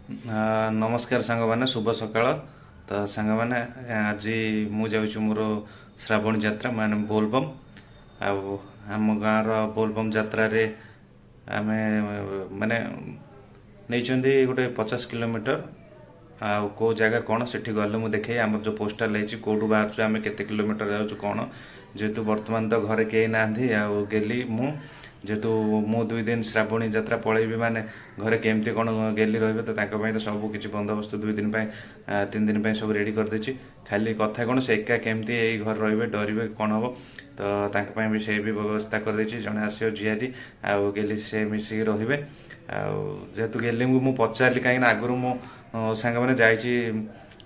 नमस्कार सांग मैंने शुभ सकाळ। तो सांग मैंने आज मु जाऊँ मोर श्रावणी यात्रा माने बोलबम आम गाँव बोलबम यात्रा रे आम माने नहीं गोटे 50 किलोमीटर को जगह कौन से गले मुझे देखे आम जो पोस्टाल है कौटू बाहर आम केते किलोमीटर जाऊँ कौन जेहेतु बर्तमान तो घरे कई ना गेली मु जेहेतु मु 2 दिन श्रावणी यात्रा पलैबी माने घरे केमती कौन गेली रही तो सब किसी बंदोबस्त 2 दिन 3 दिन सब रेडी कर देछि। खाली कथा कौन से एका केमती यही घर रे डरवे कौन हम तो भी से भी व्यवस्था कर देछि। जने आसियो जियारी आउ गेली से मिसिक रहिबे जेहेतु गेली मु पचारली कहीं आगु मो सांग मैंने जाइछि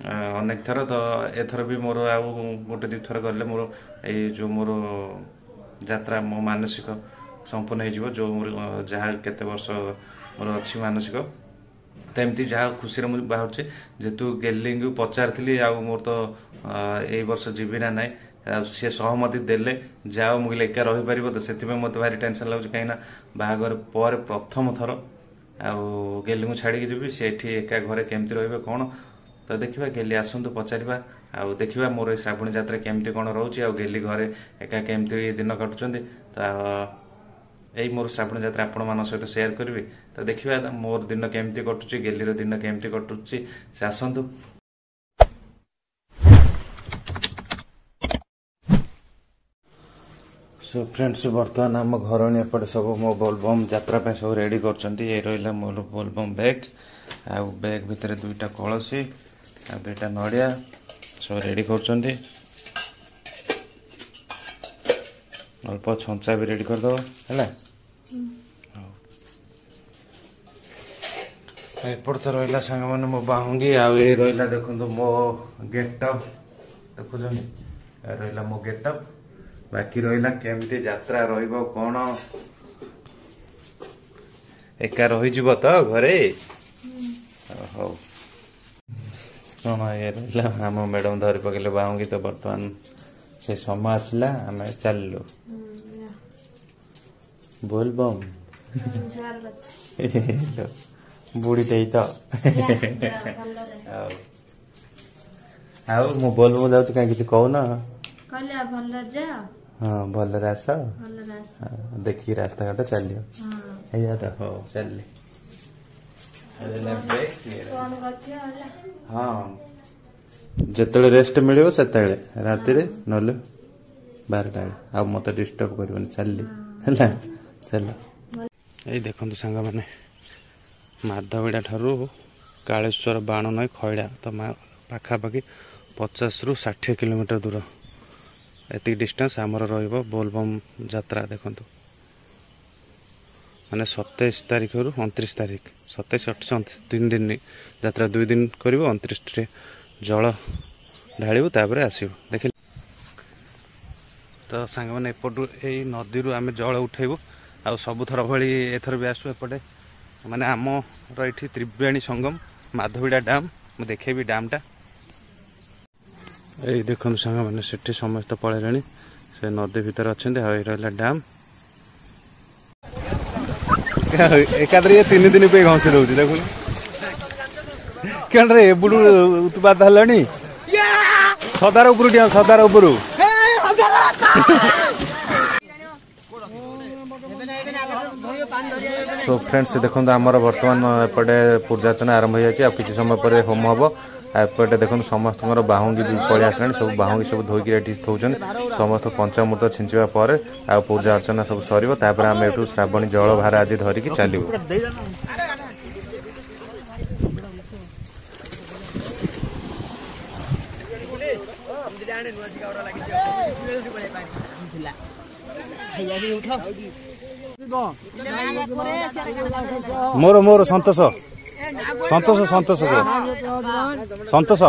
अनेक थर तो एथर भी मोर आउ गोटे 2 थर गले मोर ये जो मोर यात्रा मो मानसिक संपूर्ण हो जो जहाँ केते वर्ष मोर अच्छी मानसिक तो एमती जहाँ खुशी मुझे बाहर जेहेतु गेली पचारि मोर तो यही वर्ष जीवी ना ना सी सहमति देले जाओ मुझे एका रही पार तो से मत भारी टेंशन लगुच कहीं बाहागर पर प्रथम थर गेली को छाड़ी जी सी एका घरे केमती रे कौन तो देखा गेली आसतु पचारा आउ देखा मोर श्रावणी यात्रा केमती कौन रोचे गेली घरे एका केमती दिन काटुंट तो यही मोर श्रावण यात्रा आपण मान सहित शेयर करी तो देखा मोर दिन केमती कटुची गेली दिन केमती कटुची से आसतु। सो फ्रेंड्स बर्तमान आम घर एपटे सब मो बोलबम यात्रा सब रेडी कर रहा मोर बोलबम बैग आउ बैग भितर 2टा कलसी आ 2टा नड़िया सब रेडी कर अल्प छंचा भी रेडी करदो है एपट तो रहा सांग मैंने मो बाहुंगी आ रहा देखो मो गेटअप देखुं रहा मो गेटअप बाकी रहा केमती यात्रा कौन एका रही तो घरे हौ कौन ये रहा आम मैडम धरी पकड़े बाहुंगी तो बर्तमान से समय आसला आम चलू बोलबम बुढ़ी टे तो मु बोलबम जाऊँ कहीं कि कहून हाँ भल आस देखिए रास्ता घाट चलियो हो चल हाँ जिते रेस्ट मिले से राति ना 12टा आ मत डिस्टर्ब कर चल चल ये देखो सांग मैंने माधवीड़ा ठारू कालेश्वर बाण नई खैड़ा तो पाखापाखि 50 ରୁ 60 किलोमीटर दूर एति डिस्टेंस आमर रहिबो बोलबम यात्रा देखो माने 27 तारीख रु 29 तारीख 27 28 29 3 दिन यात्रा 2 दिन करिवो 29 रे जल ढाळिबो तापर आसीबो देख तो सांग मैंने एपटू यही नदी रू आम जल उठेबू आ सबुथर भली एथर भी आसू एपटे माने आमर ये त्रिवेणी संगम माधवीड़ा डैम मुझे देखेबी डैमटा यही देखो सांग मैंने से समस्त पलैले से नदी भितर अच्छा रहा डैम एकादर ये 3 दिन पे घसी दौर देखु क्या एबुड़ उत्पाद है सदार उपर डिया सदार उपर सो फ्रेंड्स देखो आमर बर्तमान एपटे पूजार्चना आरंभ हो जाए किसी समय पर होम हम एपटे देखो समस्त बाहुंगी पलि आसा सब बाहुंगी सब धोईकी थोचन समस्त पंचामृत छिंचा पर आ पूजा अर्चना सब सर तापर आम एठू श्रावणी जल भार आज धरिकी चलू मोर मोर संतोष संतोष संतोष संतोष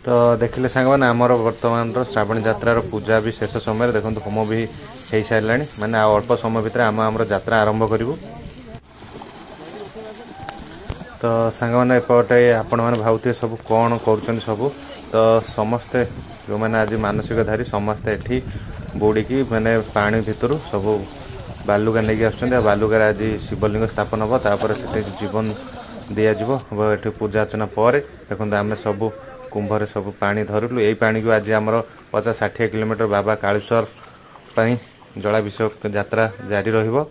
तो देखिले सांग मैंने आमर बर्तमान श्रावणी यात्रार पूजा भी शेष समय देखो होम भी हो सारे माने अल्प समय भितर आम यात्रा आरंभ करूँ तो सांग मैंने एपटे आपण मैंने भावुए सब कौन कर सब तो समस्ते जो मैंने आज मानसिकधारी समस्ते एठी बुड़ी मैंने पानी भितर सब बालुका नहीं आसुँच बालुकार आज शिवलिंग स्थापन हम तापर से जीवन दिज्व ये पूजा अर्चना पर देखो आम सब कुंभर सब पानी धरलु यही पानी को आज आम 50-60 किलोमीटर बाबा कालेश्वर जलाभिषेक यात्रा जारी रहिबो।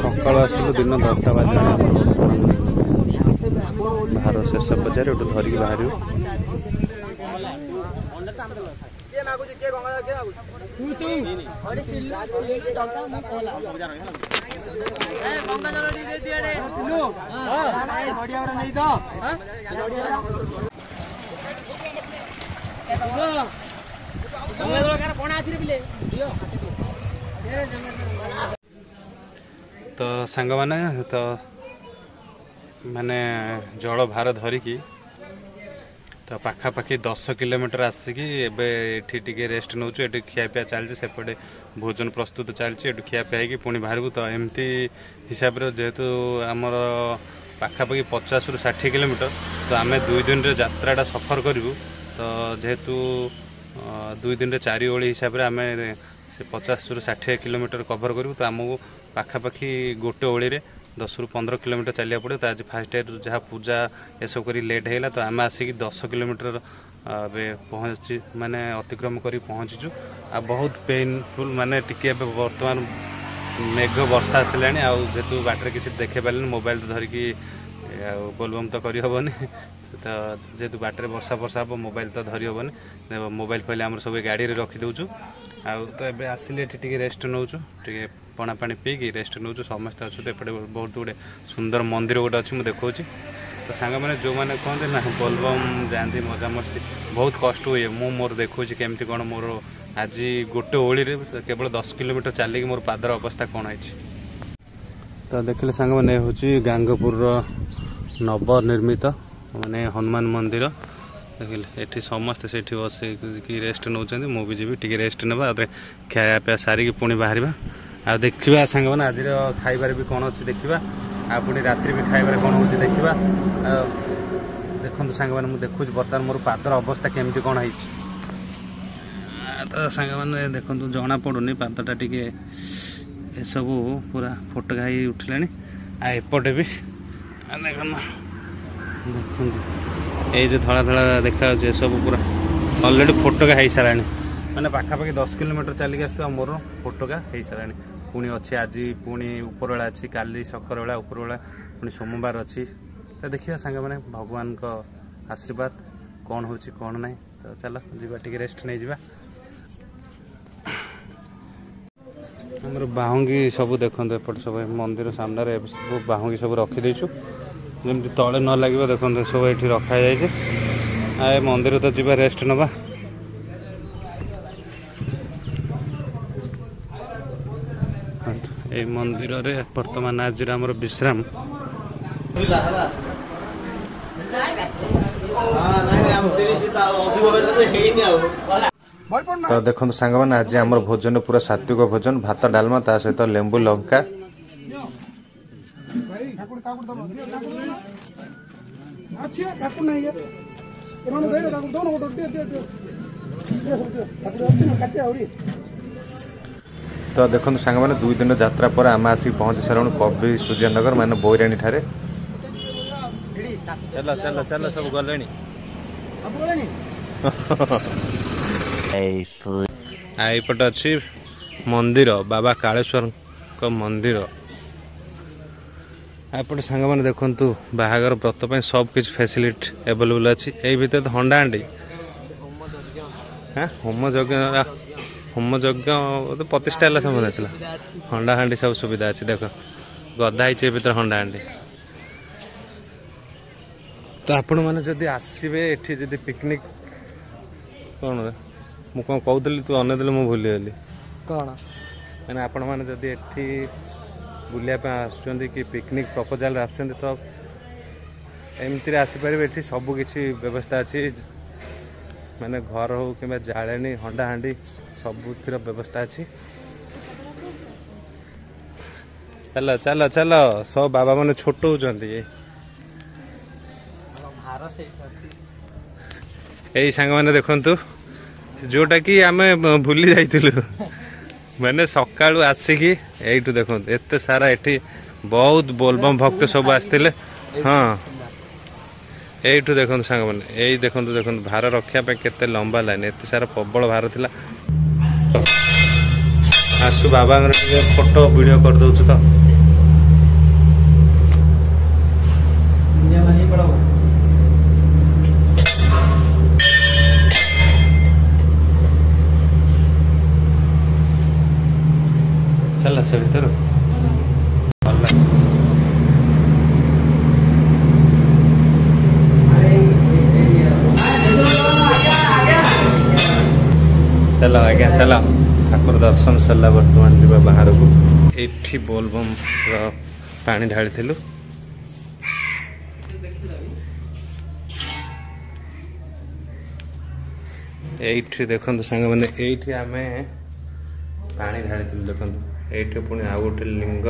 सकाल आसलु दिन 10टा बजे बाहर शेष बजार धरिकी बाहर तो सांग माने तो माने जल भार धरिकी तो पाखापाखि 10 किलोमीटर आसिकी एबे टिके रेस्ट नौ खियापिया चलती सेपटे भोजन प्रस्तुत चलती खियापिया हो पुणी बाहर तो एमती हिसाब से जेहेतु आमर पाखापाखि 50-60 किलोमीटर तो आम 2 दिन यात्राटा सफर करूँ तो जेहेतु 2 दिन 4 ओली हिसाब से आम 50-60 किलोमीटर कभर करूँ तो आमको पाखापाखि गोटे ओली 10-15 किलोमीटर चलिया पड़े तो आज फास्ट एड जहाँ पूजा ये सब कर लेट है तो आम आसिक 10 किलोमीटर पहुँची माने अतिक्रम कर पहुँचीचु आ बहुत पेनफुल माने टिके बर्तमान मेघ वर्षा आसला आतु बाटर किसी देखे पारे मोबाइल तो धरिकी बोलबम तो करहबनी तो जेहेतु बाटर वर्षा वर्षा हम मोबाइल तो धरी हेनी मोबाइल पहले आम सब गाड़ी में रखीदे तो एबे आसिले टी रेस्ट नौ टे पणा पानी पीकी रेस्ट नौ समस्त अच्छे एपटे बहुत गुटे सुंदर मंदिर गोटे अच्छी मुझे देखा तो सांग मैंने जो मैंने कहते ना बोलबम जाती मजा मस्ती बहुत कष्ट हुए मोर देखा केमती कौन मोर आज गोटे ओली केवल 10 किलोमीटर चलिकी मोर पादर अवस्था कौन है तो देखिले सांग मैंने हूँ गांगपुर नवनिर्मित माने हनुमान मंदिर देखिले एठी समस्त से बस रेस्ट नौ मुझे टी रेस्ट ना खाया पिया सारिकी पुणी बाहर आ देखा सांग मैंने आज खाइबार भी कौन अच्छी देखा आ पुणी रात्रि भी खाइबार कौन हो देखा देखो सांग मैंने मुझे देखुच बर्तमान मोर पादर अवस्था केमती कौन है तो सांग मैंने देखो जना पड़ूनी पादटा टी सब पूरा फोटका ही उठला आ एपटे भी देखो देखो ये जो धड़ा धड़ा देखा सब पूरा अलरेडी फोटका हो सारा मैंने पाखापाखि 10 किलोमीटर चलिक आसु मोर फोटका हो सारा पुणी अच्छी आज पुणी उपरवेला अच्छी काली सकर बेला उपरवेला पुणी सोमवार अच्छी तो देखिए सांग मैंने भगवान का आशीर्वाद कौन हो कौन ना तो चलो जीवा टी रेस्ट नहीं जावा हमर बाहुंगी सब देखो एपट सब मंदिर सामने सब बाहुंगी सब रखीदेचु जमी तले न लगे देखो सब ये रखा जाए मंदिर तो जीवा रेस्ट नवा ए मंदिर रे वर्तमान आज आमर विश्राम तो देखो सांग मैंने आज आम भोजन पूरा सात्विक भोजन भात डालमा ता सहित लेंबू लंका तो देखो सांग मैंने 2 दिन यात्रा पर आम आसिक पहुंची सारू कवि सूर्यनगर मैंने बोईराणी ठारे चलो चलो चलो सब गले आईपटे अच्छी मंदिर बाबा कालेश्वर को मंदिर आपटे सांग मैंने देखु बाहागर व्रत सब किसी फैसिलिटी एवेलेबल अच्छी यही भितर हंडा हांडी हाँ होम यज्ञ तो 25टा समय नाचला हंडा हांडी सब सुविधा अच्छी देख गदा ही भर हंडा हांडी तो आपण मैंने जदि आसबे एठी जदि पिकनिक कौन मु कौन कहूली तू अनेदे मुझे भूलीगली कौन मैंने आपण मैंने जदि एठी बुलाप आसुँच कि पिकनिक प्रपोजाल आसुँच तो एमती आसीपर ये सबकि व्यवस्था अच्छी मैंने घर हो कि जाले हंडा हांडी सबुर व्यवस्था अच्छी चलो चलो चलो सब बाबा मैंने छोट यही सांग मैंने देखु जोटा कि आम भूली जाइलु मैंने सकाळु आसिकी एठू देखो एते सारा एठी बहुत बोलबम भक्त सब आसते हाँ यू देखो सांग मैंने यही देखो देखो भार रखा केते लंबा लाइन एत सारा प्रबल भार थिला आसु बाबा फोटो वीडियो कर दउछु तो चला से भीतर चलो आज्ञा चलो ठाकुर दर्शन सरला बर्तमान जी बाहर को ये बोलबम पानी ढाली थिलु ये देखो सांग मैंने ये आम पानी ढाली देखो ये पुणी आउ गोटे लिंग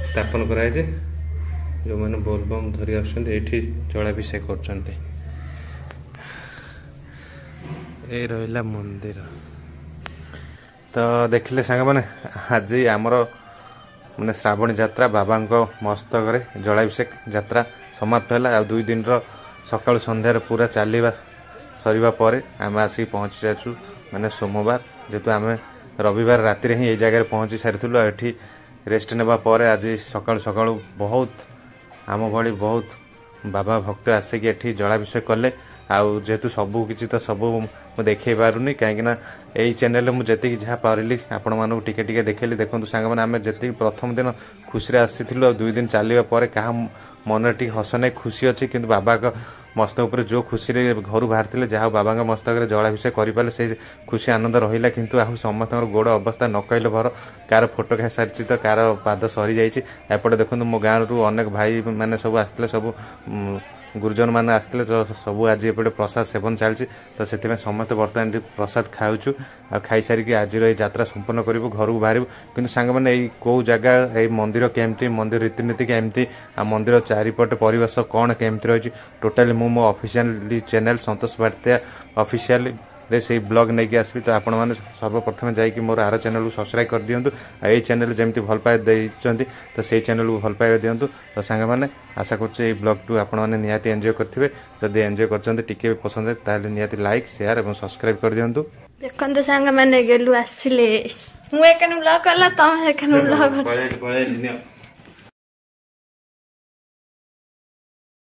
स्थापन कराए जो मैंने बोलबम धरी आसुँच जलाभिषेक कर रहा मंदिर तो देखिले सांग मैंने आज आमर मैंने श्रावणी यात्रा बाबा मस्तक जलाभिषेक यात्रा समाप्त है आ 2 दिन सकाल संध्यार पूरा चलवा सरिबा परे आम आसिक पहुँची जाचु मैंने सोमवार जेहेतु आम रविवार राति ही ये जगह पहुँची सारी एठी रेस्ट नेबा परे आज सकाल सकाल बहुत आम भली बहुत बाबा भक्त आसिक एठी जलाभिषेक कले जेहेतु सबू किसी तो सबू मुझे देखे पारुनी कहीं यही चैनल मुझे जहाँ पारिली आपण मानू टिके टिके देखली देखो सांग मैंने आम जी प्रथम दिन खुशी आसी 2 दिन चलवा पर क्या मन टी हस नहीं खुशी अच्छी कि बाबा का मस्तक उपर जो खुशी घर बाहर जहाँ बाबा मस्तक जलाभिषेक करें से खुशी आनंद रहा किंतु आहु समस्त गोड़ अवस्था न कहले भर कार फोटो खाई सारी तो कार पाद सरी जापटे देखो मो गाँव रु अनेक भाई मैंने सब आसते सब गुरुजन मैंने आसते सब आज एपटे प्रसाद सेवन चलती तो से समस्त बर्तमान प्रसाद खाऊँ आ खाई सारिकी आज यात्रा संपन्न करूँ घर को बाहर कि सांग मैंने कौ जगह ये मंदिर केमती मंदिर रीतिनीति केमती आ मंदिर चारिपटे परिवेश कौन केमती रही टोटाली मो ऑफिशियल चैनल संतोष भारतीय ऑफिशियल से ब्लॉग नहीं कि आसबि तो आपण मैंने सर्वप्रथम जाकि मोर आर चैनल को सब्सक्राइब कर दिंतु ये चैनल जमी भल पाए देते तो से चैनल को भल पाए दिंतु तो सांग मैंने आशा कर ब्लॉग टू आपण मैंने निहाती एंजॉय करेंगे जदि एंजॉय कर पसंद है ताले निहाती लाइक शेयर और सब्सक्राइब कर दिंतु देखो सांग मैंने गेलु आसिले मु एकन ब्लॉग कला तुम एकन ब्लॉग